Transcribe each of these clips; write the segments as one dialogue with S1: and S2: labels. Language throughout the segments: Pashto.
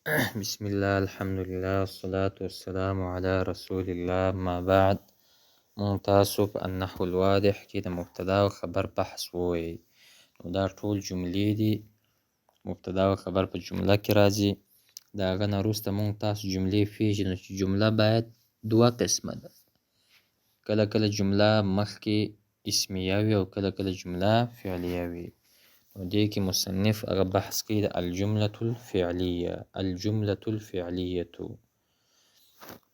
S1: بسم الله الحمد لله والصلاة والسلام على رسول الله ما بعد. مونږ تاسو په النحو الواضح کې د مبتدا او خبر بحث ووایي. نو دا ټول جملې دي، مبتدا او خبر په جمله کې راځي. د هغه نه وروسته مونږ تاسو جملې پېژنو چې جمله باید دوه قسمه ده. کله کله جمله مخکې اسمیه وي او کله کله جمله فعلیه وي. نو دې کې مصنف هغه بحث کوي د الجملة الفعلیة.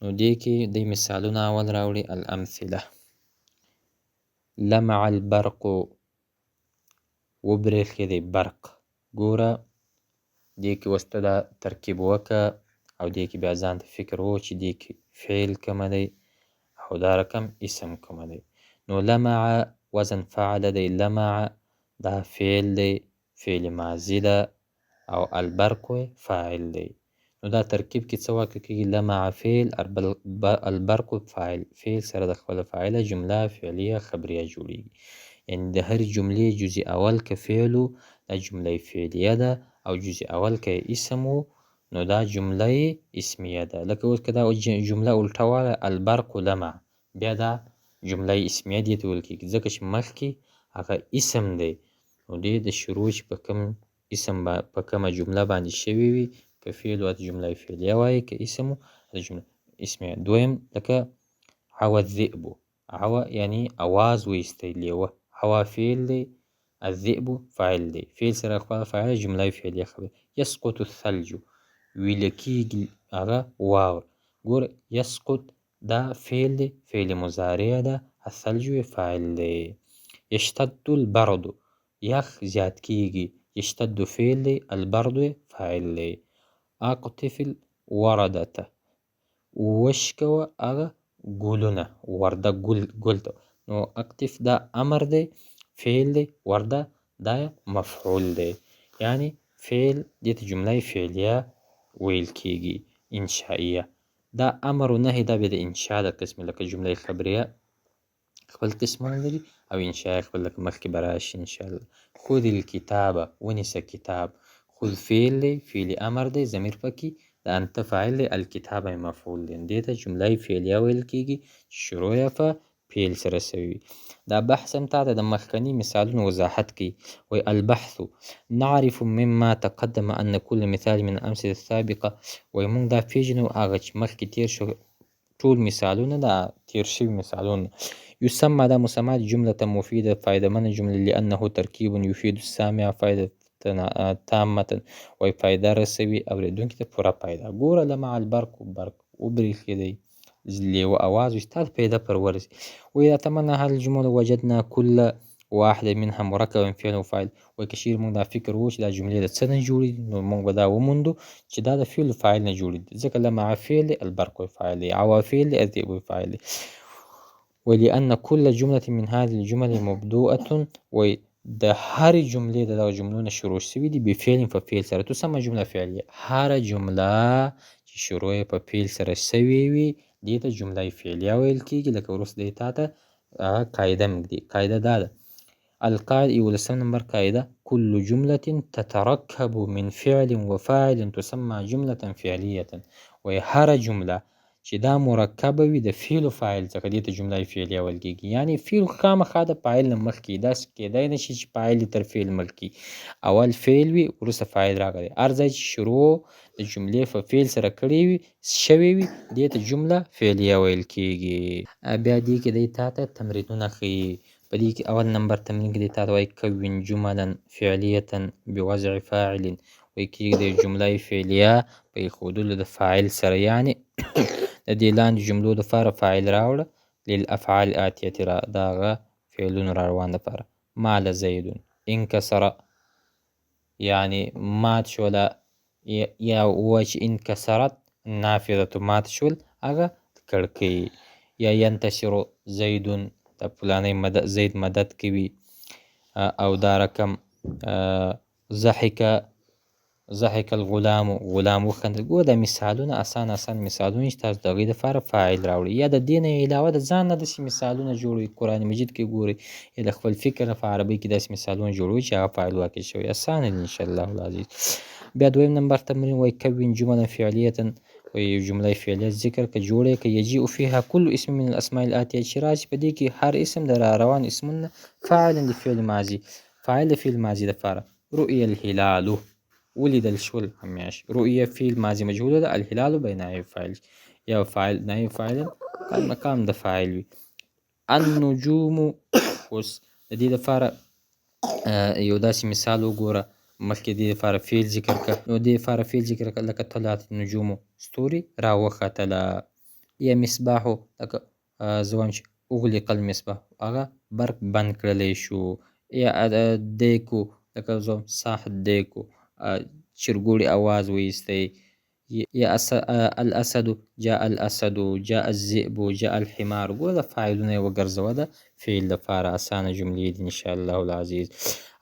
S1: نو دې کې دی مثالونه اول راوړي. الامثله: لمع البرق، وبرېښېدی برق. ګوره دې کې اوس ته دا ترکیب وکړه او دې کې بیا ځان ته فکر ووه چې دې کې فعل کومه دی او دا رقم اسم کومه دی. نو لمع وزن فعل دی، لمع دا فعل دی، فعل ماضي ده، او البرق فاعل دی. نو دا ترکیب کې څه واقع کېږي؟ لمع فعل، البرق فاعل. فعل سره د خپله فاعله جمله فعلیه خبریه جوړېږي. یعنې د هرې جملې جزء اول که فعل و دا جمله فعلیه ده، او جزء اول که اسم و نو دا جمله اسمیه ده. لکه اوس که دا جمله الټه واله البرق لمع، بیا دا جمله اسمیه دې ته ویل کېږي ځکه چې مخکې هغه اسم دی. نو دې د شروع چې په کوم اسم په کومه جمله باندې شوي وي، که فعل و جمله فعلیه وایي، که اسم و جمله اسمیه. دویم لکه عوى الذئب، عوى یعنی اواز وایستی، لیوه. عوى فعل دی، الذئب فاعل دی. فعل سره خپله فاعله جمله فعلیه خبره. یسقط الثلج، ویله کېږي هغه واوره. ګوره یسقط دا فعل دی، فعل مضارع ده، الثلج فاعل دی. یشتد البرد، یخ زیات کېږي، یشتد فعل دی، البرد فاعل دی. اقطف الوردة، وشکوه هغه ګلونه، ورده ګل ته. نو اقطف دا امر دی، فعل دی، ورده دا مفعول دی. یعنی فعل دې ته جمله فعلیه ویل کېږي، انشائیه. دا امر و نهی دا بیا د انشاء د قسمې، لکه جمله خبریه خپل قسمونه لري او انشاء خپل، لکه مخکې به راشي انشاءالله. خذ الکتاب، ونیسه کتاب. خذ فعل دی، فعل امر دی، ضمیر پکې د انت فاعل دی، الکتاب مفعول دی. دې ته جمله فعلیه ویل کېږي چې شروع یې په فعل سره سوی وي. دا بحث هم تا ته د مخکني مثالونو وضاحت کوي. وایي البحث نعرف مما تقدم ان كل مثال من الامثله السابقه. وایي موږ دا پېژنو هغه چې مخکې تېر شو ټول مثالونه، دا تېر شوي مثالونه. یسمى دا مسمى جملة مفیده، فایدهمنه جمله، لأنه ترکیب یفید السامع فایده تامه، وایي فایده رسوي اورېدونکي ته پوره فایده. ګوره لمع البرق، برق وبرېښېدی، لیوه اواز وایي ستا پیدا پر ورسي. وایي اتمنى هل الجمل وجدنا كل واحده منها مرکبا فعل و فاعل. وایي که چېرې موږ دا فکر وکړو چې دا جملې د څه نه جوړې دي، نو موږ به دا وموندو چې دا د فعل و فاعل نه جوړې دي، ځکه لمع فعل دی، البرق فاعل دی، عوى فعل دی، الذئب فاعل دی. ولأن كل جملة من هذه الجمل مبدوءة، وایي د هرې جملې د دغه جملو نه شروع شوي دي بفعل په فعل سره. تسمى جمله فعلیه. هره جمله چې شروع یې په فعل سره سوې وي دې ته جمله فعلیه ویل کېږي. لکه وروسته دی تا ته قاعده مږدي. قاعده دا ده: القاعده 11 نمبر قاعده: كل جملة تتركب من فعل وفاعل تسمى جملة فعلیة. وایي هره جمله چې دا مرکبه وي د فعل و فاعل څخه دې ته جمله فعلیه ویل کېږي. یعنې فعل خامخا د فاعل نه مخکې، داسې کېدای نه شي چې فاعل یې تر فعل مخکې اول فعل وي وروسته فاعل راغلی. هر ځای چې شروع د جملې په فعل سره کړې وي شوې وي دې ته جمله فعلیه ویل کېږي. بیا دې کې دی تا ته تمرینونه ښیي. په دې کې اول نمبر تمرین کې دی تا ته وایي کون جملا فعلیة بوضع فاعل. وایي کېږدئ جمله فعلیه په ایښودلو د فاعل سره. یعنې د دې لاندې جملو دپاره فاعل راوړه. للافعال الاتیة د هغه فعلونو را روان دپاره: مال زید، انکسره یعنې مات شوله، یا ووایه چې انکسرت نافذة مات شول هغه کړکۍ، یا ینتصر زید د فلانی زید مدد کوي، او دا رقم ضحک الغلام، غلام وخندل. ګوره دا مثالونه اسان مثالونه چې تاسو د هغوی دپاره فاعل راوړئ، یا د دې نه علاوه د ځان نه داسې مثالونه جوړوئ. قرآن مجید کې ګورئ یا د خپل فکر نه په عربۍ کې داسې مثالونه جوړوئ چې هغه فاعل واقع شوی. اسانه دي انشاءالله العزیز. بیا دویم نمبر تمرین وایي کون جملا فعلیة وایي جمله فعلیه ذکر که جوړه که یجیء فيها كل اسم من الاسماء الاتیه چې راشي په دې کې هر اسم د را روان اسمونه فاعلا د فعل ماضي فاعل د فعل ماضي دپاره رؤي الهلال ولیدل شول همیش رؤیه فعل ماضي مجهوله ده الهلال به نائب فاعل یا فاعل نائب فاعل کان مقام د فاعل وي النجوم اوس د دې دپاره یو داسې مثال وګوره مخکې دې دپاره فعل ذکر کړه نو دې دپاره فعل ذکر کړه لکه طلعت النجوم ستوري راوختله یا مصباحو لکه زه وایم چې اغلق المصباح هغه برق بند کړلی شو یا دیکو لکه زه وایم صاح دیکو چرګوړي اواز وایستی یا الاسد جاء الاسد جاء الذئب جاء الحمار ګوره د فاعلونه یې وګرځوه د فعل دپاره اسانه جملې دي انشاءالله العزیز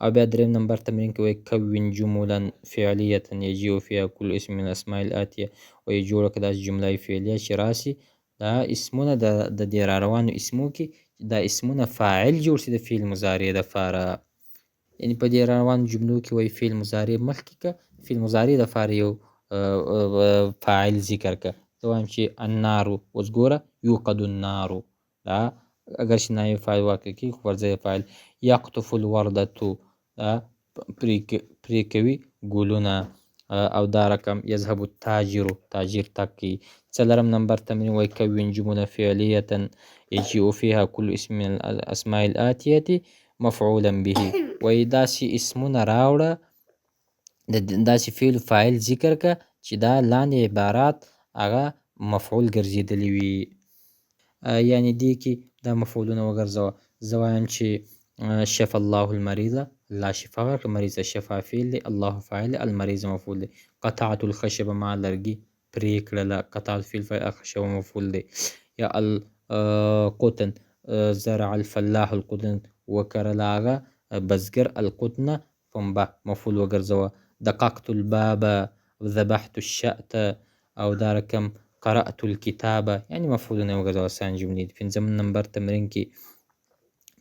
S1: او بیا دریم نمبر تمرین کې وایي کون جملا فعلیة یجیء فیها کل اسم من الاسماء الاتیه وایي جوړه کړه داسې جمله فعلیه چې راسي دا اسمونه د دې را روانو اسمو کې دا اسمونه فاعل جوړ شي د فعل مضارع دپاره یعنې په دې را روانو جملو کې وایي فعل مضارع مخکې که فعل مضارع دپاره یو فاعل ذکر که زه وایم چې النارو اوس ګوره یوقد النارو دا اگر چې نایب فاعل واقع کېږي خو پر ځای فاعل یقطف الوردة دا پرې کوي ګلونه او دا رقم یذهب التاجر تاجر تګ کوي څلورم نمبر تمرین وایي کون جمله فعلیة یجیء فیها کل اسم من الاسماء الاتیة مفعولا به وایي داسې اسمونه راوړه داسې فعل فاعل ذکر که چې دا لاندې عبارات هغه مفعول ګرځېدلی وي یعنې دې کې دا مفعولونه وګرځوه زه وایم چې شفا الله المریض الله شفا ورکړه مریض ته شفا فعل دی الله فاعل دی المریض مفعول دی قطعت الخشب ما لرګي پرې کړله قطعت فعل فاعل الخشب مفعول دی یا القطن زرع الفلاح القطن وکرله هغه بزګر القطن پنبه مفعول وګرځوه دققت الباب ذبحت الشأت او دا رقم قرأت الكتاب یعنې مفعولونه وګرځوه اسان جملې دي پنځم نمبر تمرین کې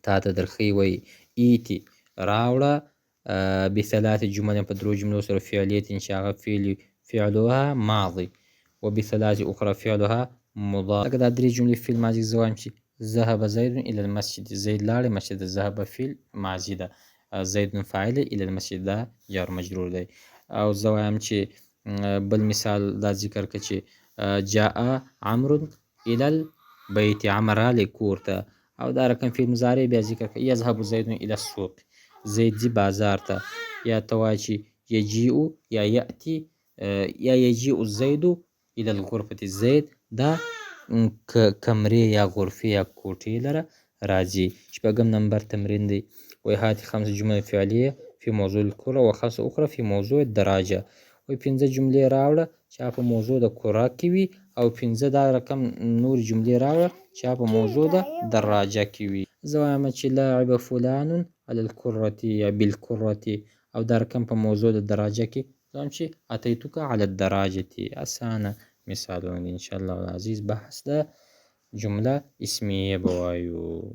S1: تا ته درښیي وایي ایتي راوړه بثلاث جمل په درو جملو سره فعلیت چې هغه فعلها ماضي وبثلاث اخرى فعلها مضارع لکه دا درې جملې فعل ماضي زه وایم چې ذهب زید الى المسجد زید لاړې مسجد ذهب فعل ماضي ده زید فاعل الى المسجد دا جار مجرور دی او زه وایم چې بل مثال دا ذکر که چې جاء عمرو الى البيت عمر راغلی کور ته او دا رقم فعل مضارع بیا ذکر که یذهب زید الى السوق زید ځي بازار ته یا ته وایه چې یجیء یا یأتي یا یجیء الزید الى الغرفة زید دا کمرې یا غرفې یا کوټې لره راځي شپږم نمبر تمرین دی وایي هاتي 5 جمل فعلیه فی موضوع الکره و 5 اخرى فی موضوع الدراجه وایي 5 جملې راوړه چې په موضوع د کره کې وي او 15 دا رقم نور جملې راوړه چې په موضوع د دراجه کې وي زه وایم چې لاعب فلان علی الکره یا بالکره او دا رقم په موضوع د دراجه کې زه وایم چې اتیتک علی الدراجه اسانه مثالونه دي انشاءالله العزیز بحث د جمله اسمیه به وایو